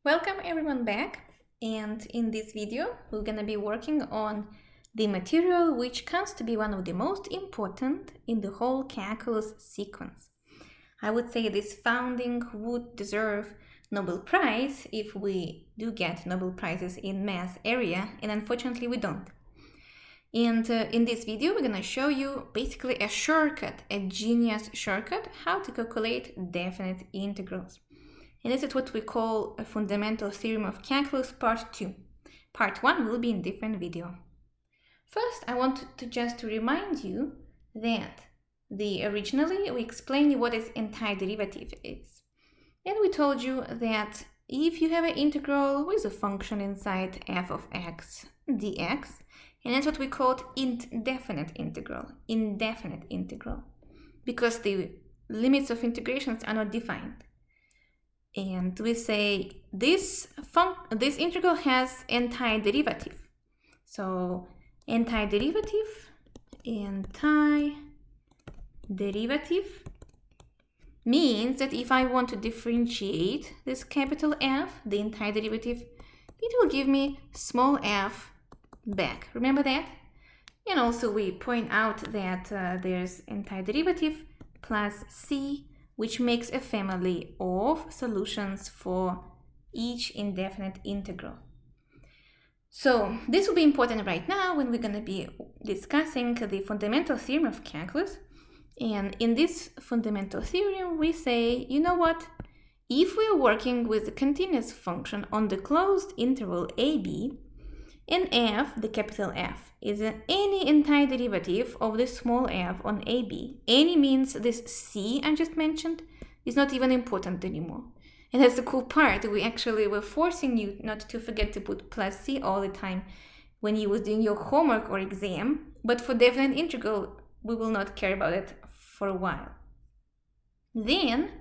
Welcome everyone back, and in this video we're gonna be working on the material which comes to be one of the most important in the whole calculus sequence. I would say this founding would deserve Nobel Prize if we do get Nobel Prizes in math area, and unfortunately we don't. And in this video we're gonna show you basically a shortcut, a genius shortcut, how to calculate definite integrals. And this is what we call a Fundamental Theorem of Calculus Part 2. Part 1 will be in different video. First, I want to just remind you that originally we explained what is antiderivative is. And we told you that if you have an integral with a function inside f of x dx, and that's what we called indefinite integral, because the limits of integrations are not defined. And we say this integral has antiderivative. So antiderivative means that if I want to differentiate this capital F, the antiderivative, it will give me small f back. Remember that? And also we point out that there's antiderivative plus c, which makes a family of solutions for each indefinite integral. So this will be important right now when we're going to be discussing the fundamental theorem of calculus. And in this fundamental theorem, we say, you know what? If we're working with a continuous function on the closed interval AB, and f, the capital F, is any antiderivative of the small f on AB. Any means this c I just mentioned is not even important anymore. And that's the cool part. We actually were forcing you not to forget to put plus c all the time when you was doing your homework or exam. But for definite integral, we will not care about it for a while. Then,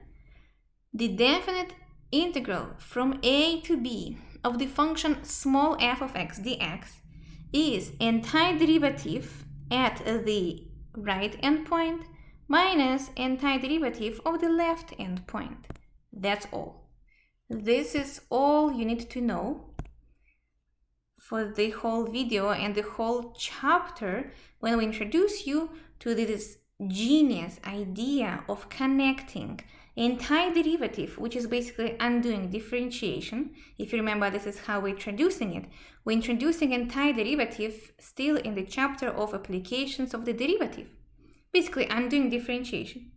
the definite integral from a to b of the function small f of x dx is antiderivative at the right endpoint minus antiderivative of the left endpoint. That's all. This is all you need to know for the whole video and the whole chapter when we introduce you to this genius idea of connecting antiderivative, which is basically undoing differentiation. If you remember, this is how we're introducing it. We're introducing antiderivative still in the chapter of applications of the derivative, basically undoing differentiation.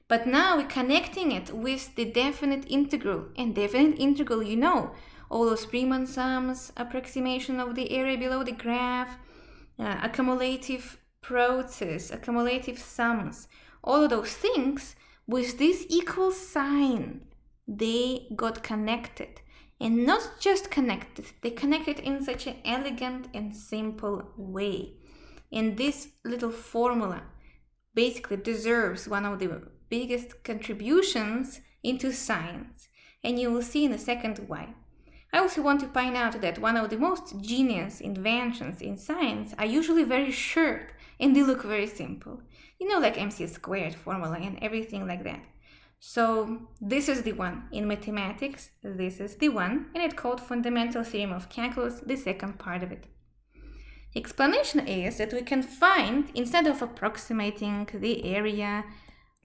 But now we're connecting it with the definite integral. And definite integral, you know, all those Riemann sums, approximation of the area below the graph, accumulative process, accumulative sums, all of those things. With this equal sign, they got connected. And not just connected, they connected in such an elegant and simple way. And this little formula basically deserves one of the biggest contributions into science. And you will see in a second why. I also want to point out that one of the most genius inventions in science are usually very short and they look very simple. You know, like MC squared formula and everything like that. So this is the one. In mathematics, this is the one, and it's called Fundamental Theorem of Calculus, the second part of it. Explanation is that we can find, instead of approximating the area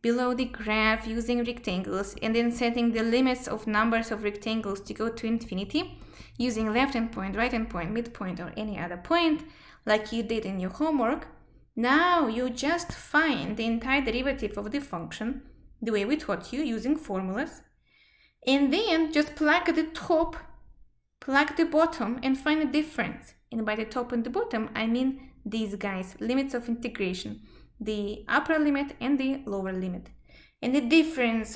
below the graph using rectangles and then setting the limits of numbers of rectangles to go to infinity, using left hand point, right hand point, midpoint, or any other point, like you did in your homework, now you just find the antiderivative of the function the way we taught you using formulas, and then just plug the top, plug the bottom, and find the difference. And by the top and the bottom, I mean these guys, limits of integration, the upper limit and the lower limit. And the difference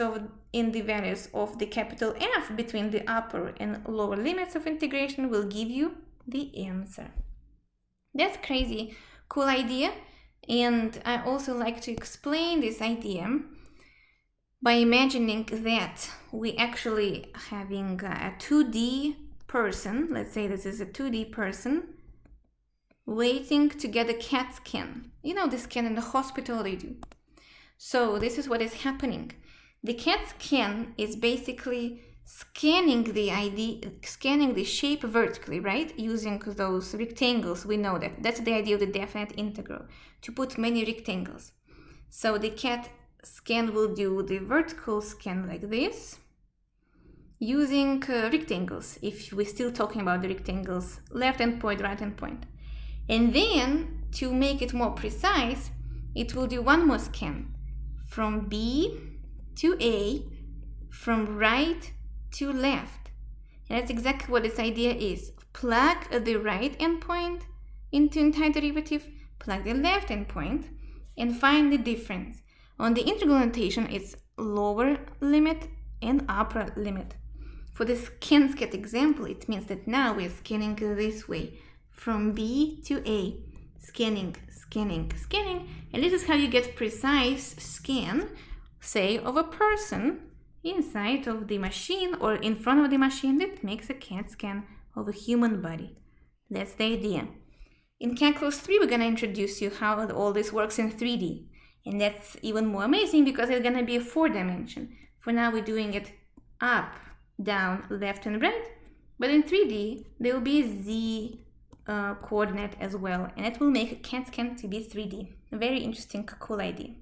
in the values of the capital F between the upper and lower limits of integration will give you the answer. That's crazy cool idea, and I also like to explain this idea by imagining that we actually having a 2D person, let's say this is a 2D person, waiting to get a CAT scan. You know, the scan in the hospital they do. So this is what is happening. The CAT scan is basically scanning the shape vertically, right? Using those rectangles, we know that. That's the idea of the definite integral, to put many rectangles. So the cat scan will do the vertical scan like this, using rectangles, if we're still talking about the rectangles, left hand point, right hand point. And then, to make it more precise, it will do one more scan, from B to A, from right to left. And that's exactly what this idea is. Plug the right endpoint into antiderivative, plug the left endpoint, and find the difference. On the integral notation, it's lower limit and upper limit. For the scan example, it means that now we're scanning this way, from B to A, scanning, scanning, scanning, and this is how you get precise scan, say, of a person inside of the machine or in front of the machine that makes a CAT scan of a human body. That's the idea. In Calculus 3, we're going to introduce you how all this works in 3D. And that's even more amazing because it's going to be a 4-dimension. For now, we're doing it up, down, left, and right. But in 3D, there will be a Z coordinate as well. And it will make a CAT scan to be 3D. A very interesting, cool idea.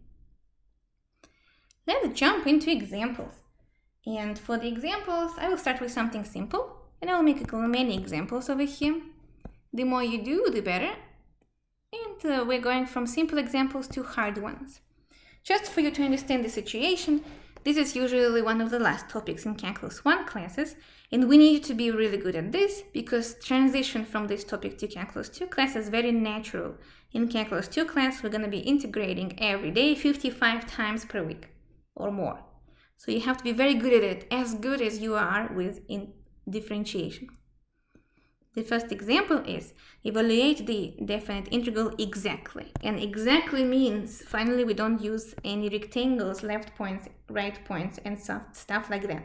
Let's jump into examples. And for the examples, I will start with something simple. And I will make many examples over here. The more you do, the better. And we're going from simple examples to hard ones. Just for you to understand the situation, this is usually one of the last topics in Calculus 1 classes, and we need to be really good at this because transition from this topic to Calculus 2 class is very natural. In Calculus 2 class, we're going to be integrating every day 55 times per week or more. So you have to be very good at it, as good as you are with differentiation. The first example is evaluate the definite integral exactly. And exactly means finally we don't use any rectangles, left points, right points, and stuff like that.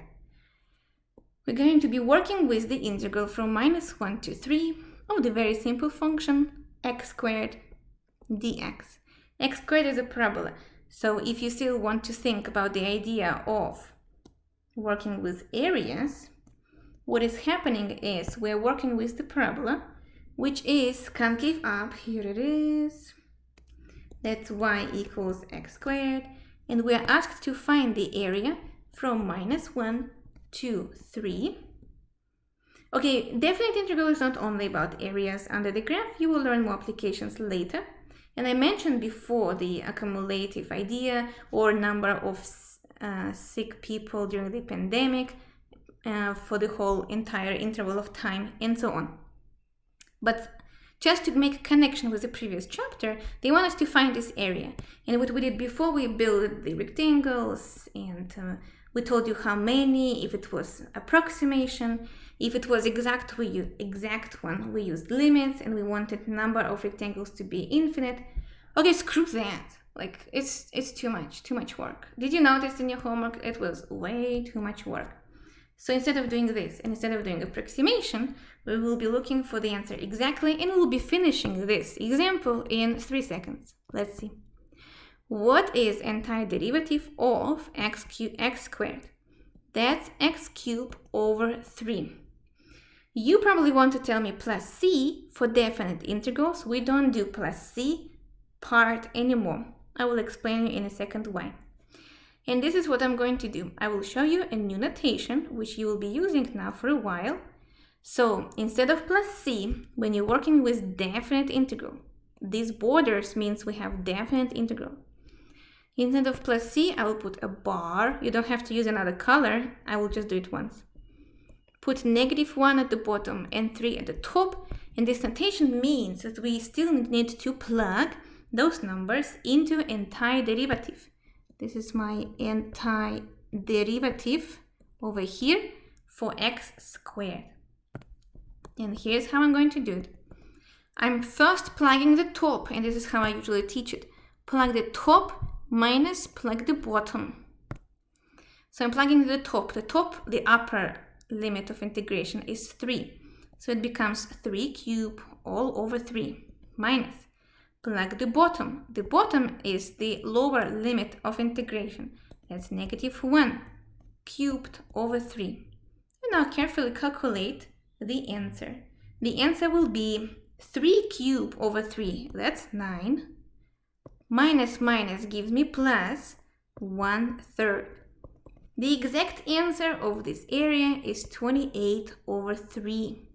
We're going to be working with the integral from -1 to 3 of the very simple function x squared dx. X squared is a parabola. So if you still want to think about the idea of working with areas, what is happening is we're working with the parabola, which is concave up. Here it is. That's y equals x squared. And we're asked to find the area from -1 to 3. Okay, definite integral is not only about areas under the graph. You will learn more applications later. And I mentioned before the accumulative idea or number of sick people during the pandemic. For the whole entire interval of time and so on. But just to make a connection with the previous chapter, they want us to find this area. And what we did before, we built the rectangles and we told you how many, if it was approximation, if it was exact one, we used limits and we wanted number of rectangles to be infinite. Okay, screw that. Like, it's too much work. Did you notice in your homework it was way too much work? So instead of doing this, and instead of doing approximation, we will be looking for the answer exactly, and we'll be finishing this example in 3 seconds. Let's see. What is antiderivative of x squared? That's x cubed over 3. You probably want to tell me plus c for definite integrals. We don't do plus c part anymore. I will explain you in a second why. And this is what I'm going to do. I will show you a new notation, which you will be using now for a while. So instead of plus c, when you're working with definite integral, these borders means we have definite integral. Instead of plus c, I will put a bar. You don't have to use another color. I will just do it once. Put -1 at the bottom and 3 at the top. And this notation means that we still need to plug those numbers into antiderivative. This is my antiderivative over here for x squared. And here's how I'm going to do it. I'm first plugging the top, and this is how I usually teach it. Plug the top minus plug the bottom. So I'm plugging the top. The upper limit of integration is 3. So it becomes 3 cubed all over 3 minus. Plug the bottom. The bottom is the lower limit of integration. That's -1 cubed over 3 You now carefully calculate the answer. The answer will be 3 cubed over 3, that's 9. Minus minus gives me plus 1/3. The exact answer of this area is 28 over 3.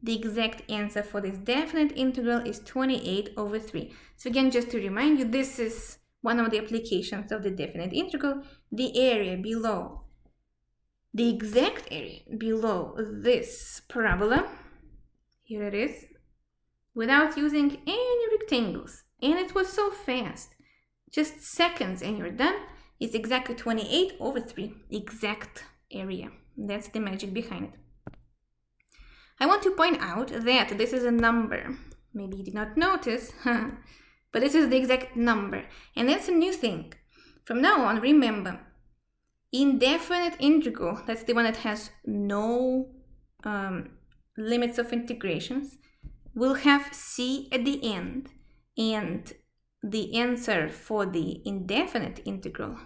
The exact answer for this definite integral is 28 over 3. So again, just to remind you, this is one of the applications of the definite integral, the area below, the exact area below this parabola, here it is, without using any rectangles. And it was so fast, just seconds and you're done. It's exactly 28 over 3, exact area. That's the magic behind it. I want to point out that this is a number. Maybe you did not notice, but this is the exact number. And that's a new thing. From now on, remember, indefinite integral, that's the one that has no limits of integrations, will have c at the end. And the answer for the indefinite integral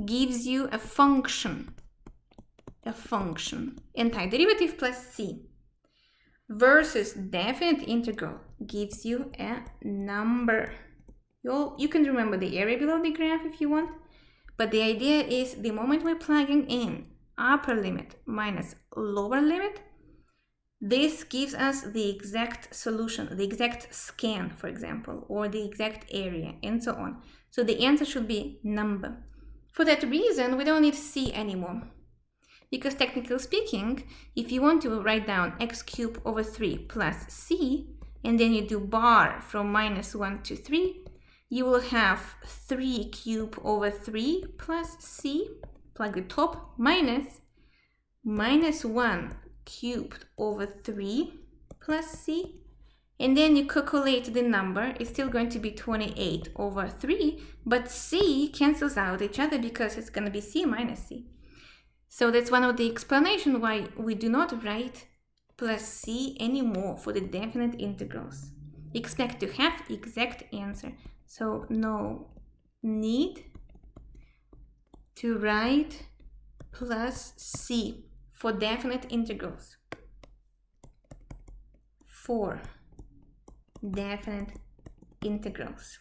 gives you a function, antiderivative plus c, versus definite integral gives you a number. You can remember the area below the graph if you want, but the idea is the moment we're plugging in upper limit minus lower limit, this gives us the exact solution, the exact scan, for example, or the exact area, and so on. So the answer should be number. For that reason, we don't need c anymore. Because technically speaking, if you want to write down x cubed over 3 plus c, and then you do bar from -1 to 3, you will have 3 cubed over 3 plus c, plug the top, minus -1 cubed over 3 plus c, and then you calculate the number. It's still going to be 28 over 3, but c cancels out each other because it's going to be c minus c. So that's one of the explanations why we do not write plus c anymore for the definite integrals. Expect to have exact answer. So no need to write plus c for definite integrals. For definite integrals.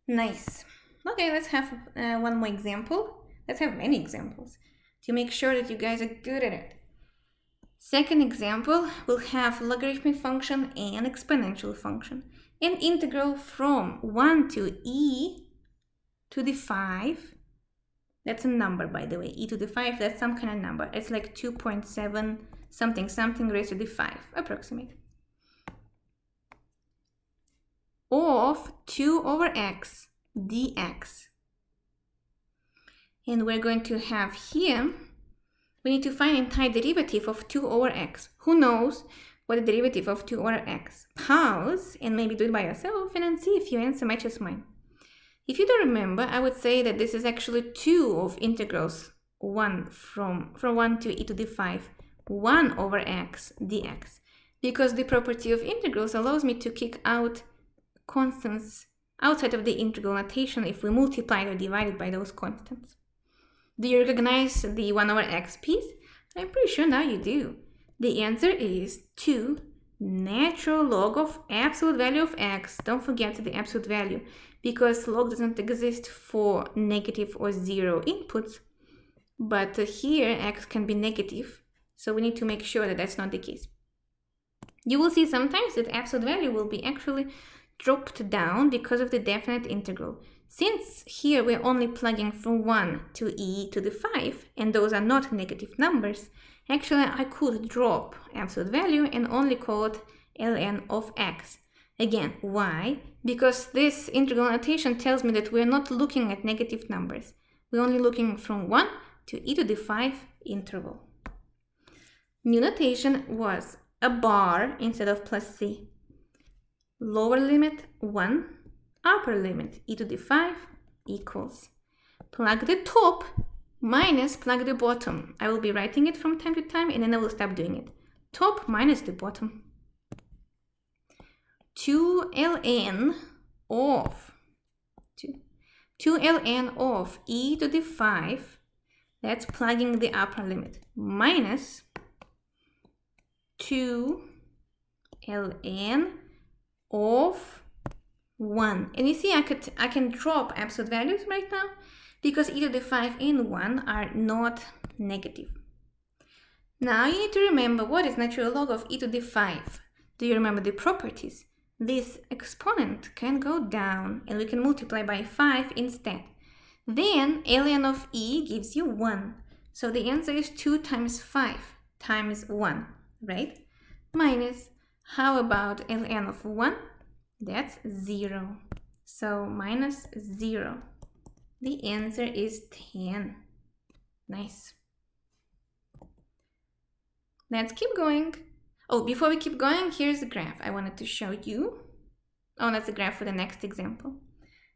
Nice. Okay, let's have one more example. Let's have many examples to make sure that you guys are good at it. Second example, we'll have logarithmic function and exponential function. An integral from 1 to e to the 5. That's a number, by the way. E to the 5, that's some kind of number. It's like 2.7 something something raised to the 5, approximate. Of 2 over x dx. And we're going to have here, we need to find antiderivative of 2 over x. Who knows what the derivative of 2 over x? Pause and maybe do it by yourself and then see if your answer matches mine. If you don't remember, I would say that this is actually 2 of integrals 1 from 1 to e to the 5, 1 over x dx. Because the property of integrals allows me to kick out constants outside of the integral notation if we multiply or divide it by those constants. Do you recognize the 1 over x piece? I'm pretty sure now you do. The answer is 2 natural log of absolute value of x. Don't forget the absolute value, because log doesn't exist for negative or 0 inputs. But here x can be negative, so we need to make sure that that's not the case. You will see sometimes that absolute value will be actually dropped down because of the definite integral. Since here we're only plugging from 1 to e to the 5, and those are not negative numbers, actually I could drop absolute value and only call it ln of x. Again, why? Because this integral notation tells me that we're not looking at negative numbers. We're only looking from 1 to e to the 5 interval. New notation was a bar instead of plus c. Lower limit 1, upper limit e to the 5 equals. Plug the top minus plug the bottom. I will be writing it from time to time and then I will stop doing it. Top minus the bottom. 2 ln of 2 2 ln of e to the 5, that's plugging the upper limit, minus 2 ln of 1. And you see I can drop absolute values right now because e to the 5 and 1 are not negative. Now you need to remember what is natural log of e to the 5. Do you remember the properties? This exponent can go down and we can multiply by 5 instead. Then ln of e gives you 1. So the answer is 2 times 5 times 1, right? Minus, how about ln of 1? That's 0. So minus 0. The answer is 10. Nice. Let's keep going. Oh, before we keep going, here's the graph I wanted to show you. Oh, that's a graph for the next example.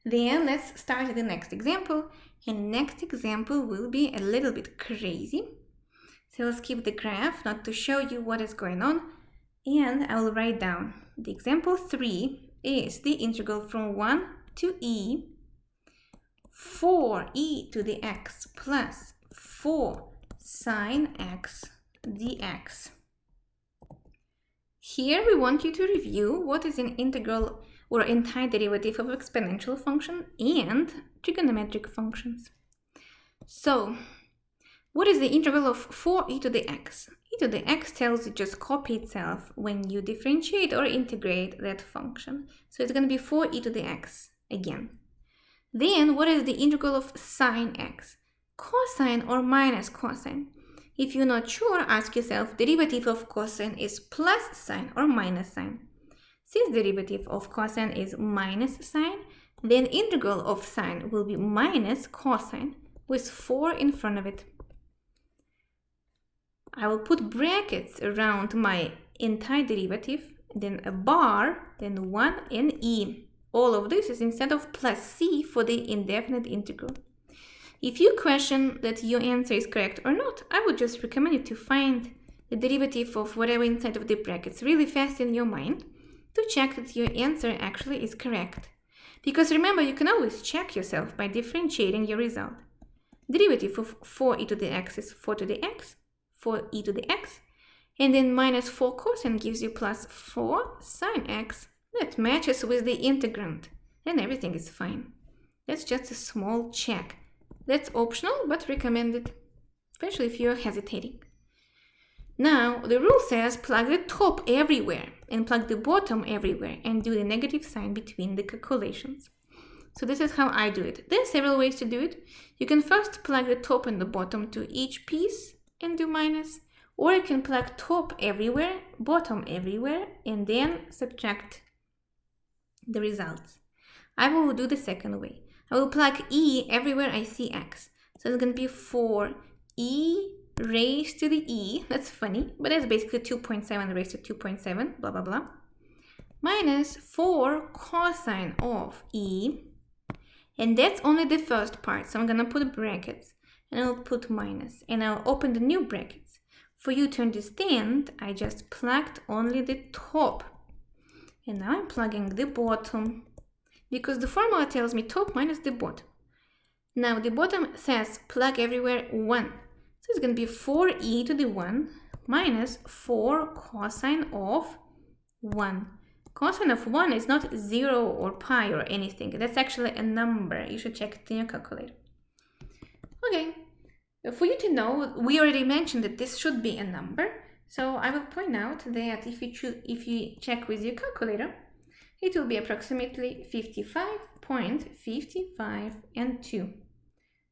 Then let's start the next example. And the next example will be a little bit crazy. So let's keep the graph, not to show you what is going on. And I will write down the example 3 is the integral from 1 to e, 4e to the x plus 4 sine x dx. Here we want you to review what is an integral or antiderivative of exponential function and trigonometric functions. So, what is the integral of 4e to the x? E to the x tells you just copy itself when you differentiate or integrate that function. So it's going to be 4e to the x again. Then what is the integral of sine x? Cosine or minus cosine? If you're not sure, ask yourself, derivative of cosine is plus sine or minus sine? Since derivative of cosine is minus sine, then integral of sine will be minus cosine with 4 in front of it. I will put brackets around my antiderivative, then a bar, then 1 and e. All of this is instead of plus c for the indefinite integral. If you question that your answer is correct or not, I would just recommend you to find the derivative of whatever inside of the brackets really fast in your mind to check that your answer actually is correct. Because remember, you can always check yourself by differentiating your result. Derivative of 4e to the x is 4 to the x, 4e to the x, and then minus 4 cosine gives you plus 4 sine x. That matches with the integrand, and everything is fine. That's just a small check. That's optional, but recommended, especially if you're hesitating. Now, the rule says plug the top everywhere and plug the bottom everywhere and do the negative sign between the calculations. So this is how I do it. There are several ways to do it. You can first plug the top and the bottom to each piece and do minus, or you can plug top everywhere, bottom everywhere, and then subtract the results. I will do the second way. I will plug e everywhere I see x. So it's going to be 4e raised to the e. That's funny, but that's basically 2.7 raised to 2.7, blah, blah, blah. Minus 4 cosine of e. And that's only the first part. So I'm going to put brackets. And I'll put minus. And I'll open the new brackets. For you to understand, I just plugged only the top. And now I'm plugging the bottom. Because the formula tells me top minus the bottom. Now the bottom says plug everywhere 1. So it's going to be 4e to the 1 minus 4 cosine of 1. Cosine of 1 is not 0 or pi or anything. That's actually a number. You should check it in your calculator. Okay. For you to know, we already mentioned that this should be a number. So I will point out that if you check with your calculator, it will be approximately 55.55 and 2.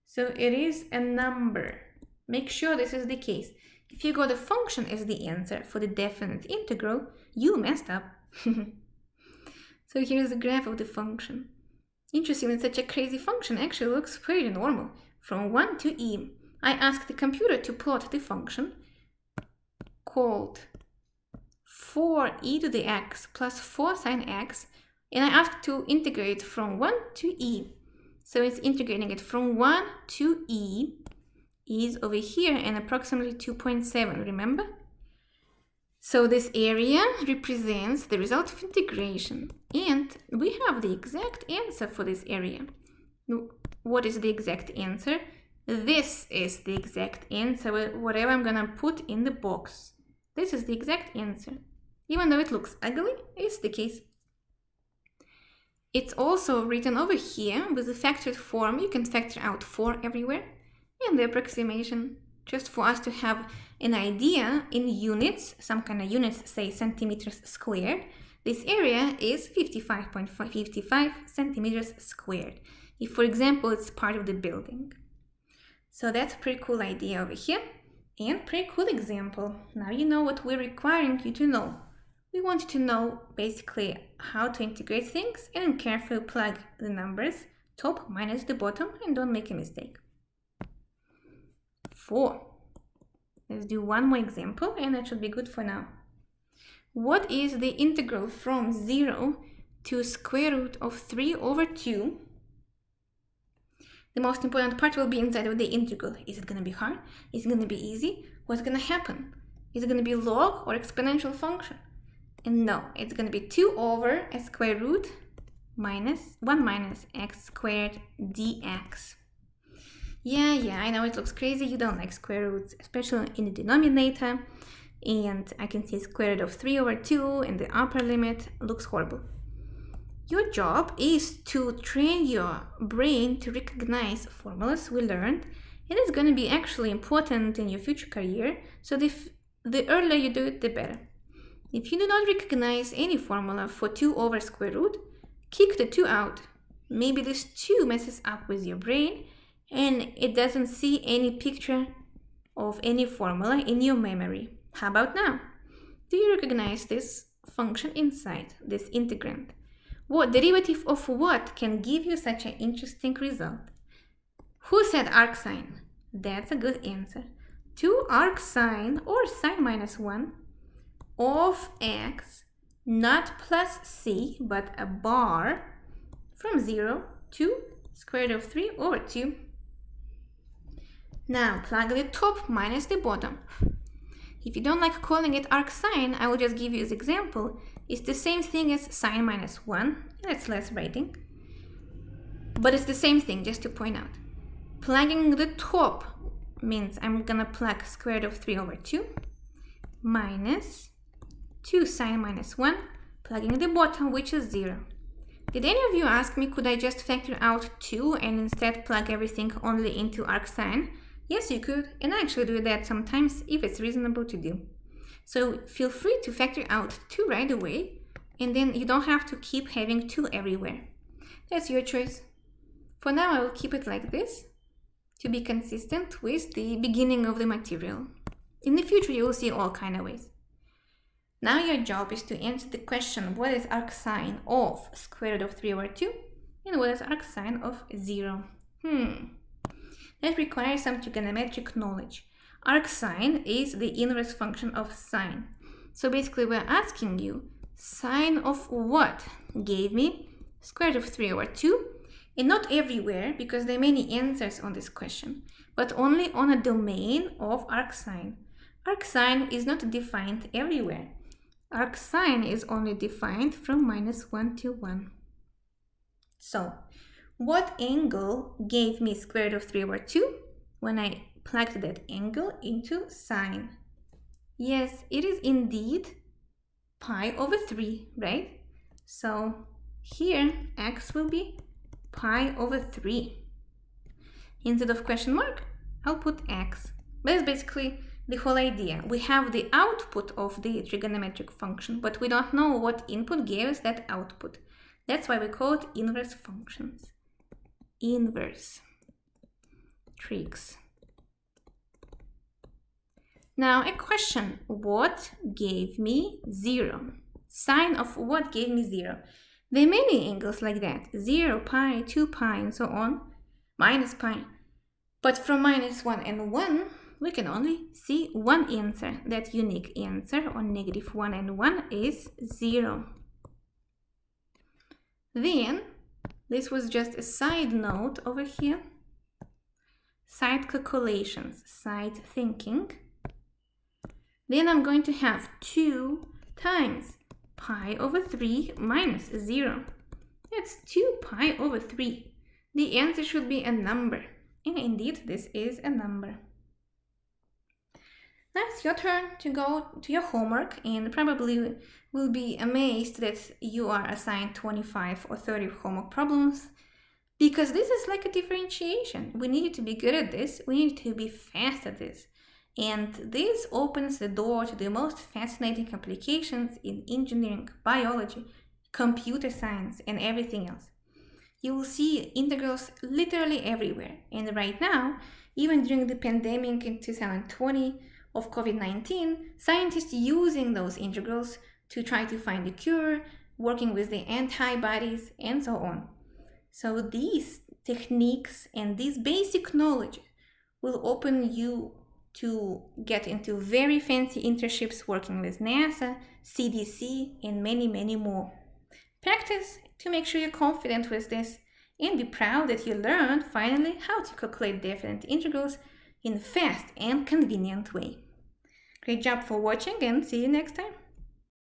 So it is a number. Make sure this is the case. If you got a function as the answer for the definite integral, you messed up. So here's the graph of the function. Interesting that such a crazy function actually looks pretty normal. From 1 to e, I asked the computer to plot the function called 4e to the x plus 4 sine x, and I asked to integrate from 1 to e. So it's integrating it from 1 to e is over here and approximately 2.7, remember? So this area represents the result of integration, and we have the exact answer for this area. what is the exact answer. This is the exact answer, whatever I'm gonna put in the box. This is the exact answer. Even though it looks ugly, it's the case. It's also written over here with the factored form. You can factor out 4 everywhere. And the approximation, just for us to have an idea in units, some kind of units, say centimeters squared. This area is 55.55 centimeters squared. If, for example, it's part of the building. So that's a pretty cool idea over here and pretty cool example. Now you know what we're requiring you to know. We want you to know basically how to integrate things and carefully plug the numbers, top minus the bottom, and don't make a mistake. 4. Let's do one more example and that should be good for now. What is the integral from 0 to square root of 3 over 2? The most important part will be inside of the integral. Is it going to be hard? Is it going to be easy? What's going to happen? Is it going to be log or exponential function? And no, it's going to be 2 over a square root minus 1 minus x squared dx. Yeah, I know it looks crazy. You don't like square roots, especially in the denominator. And I can see square root of 3 over 2 and the upper limit looks horrible. Your job is to train your brain to recognize formulas we learned. It is going to be actually important in your future career, so the earlier you do it, the better. If you do not recognize any formula for 2 over square root, kick the 2 out. Maybe this 2 messes up with your brain and it doesn't see any picture of any formula in your memory. How about now? Do you recognize this function inside, this integrand? What derivative of what can give you such an interesting result? Who said arcsine? That's a good answer. 2 arcsine or sine minus 1 of x, not plus c, but a bar from 0 to square root of 3 over 2. Now plug the top minus the bottom. If you don't like calling it arcsine, I will just give you this example. It's the same thing as sine minus 1. That's less writing. But it's the same thing, just to point out. Plugging the top means I'm gonna plug square root of 3 over 2 minus 2 sine minus 1, plugging the bottom, which is 0. Did any of you ask me, could I just factor out 2 and instead plug everything only into arcsine? Yes, you could, and I actually do that sometimes if it's reasonable to do. So feel free to factor out 2 right away, and then you don't have to keep having 2 everywhere. That's your choice. For now, I will keep it like this to be consistent with the beginning of the material. In the future, you will see all kind of ways. Now your job is to answer the question, what is arcsine of square root of 3 over 2? And what is arcsine of 0? That requires some trigonometric knowledge. Arcsine is the inverse function of sine. So basically we're asking you, sine of what gave me square root of 3 over 2? And not everywhere, because there are many answers on this question, but only on a domain of arcsine. Arcsine is not defined everywhere. Arcsine is only defined from -1 to 1. So, what angle gave me square root of 3 over 2 when I plugged that angle into sine? Yes, it is indeed pi over 3, right? So, here x will be pi over 3. Instead of question mark, I'll put x. That's basically the whole idea. We have the output of the trigonometric function, but we don't know what input gave us that output. That's why we call it inverse functions. Inverse trigs. Now a question, what gave me 0? Sine of what gave me 0? There are many angles like that, 0, pi, 2 pi, and so on, minus pi. But from -1 and 1, we can only see one answer. That unique answer on -1 and 1 is 0. Then, this was just a side note over here. Side calculations, side thinking. Then I'm going to have 2 times pi over 3 minus 0. That's 2 pi over 3. the answer should be a number. And indeed, this is a number. Now it's your turn to go to your homework, and probably will be amazed that you are assigned 25 or 30 homework problems, because this is like a differentiation. We need to be good at this. We need to be fast at this. And this opens the door to the most fascinating applications in engineering, biology, computer science, and everything else. You will see integrals literally everywhere. And right now, even during the pandemic in 2020 of COVID-19, scientists using those integrals to try to find a cure, working with the antibodies, and so on. So these techniques and this basic knowledge will open you to get into very fancy internships working with NASA, CDC, and many, many more. Practice to make sure you're confident with this, and be proud that you learned finally how to calculate definite integrals in a fast and convenient way. Great job for watching, and see you next time.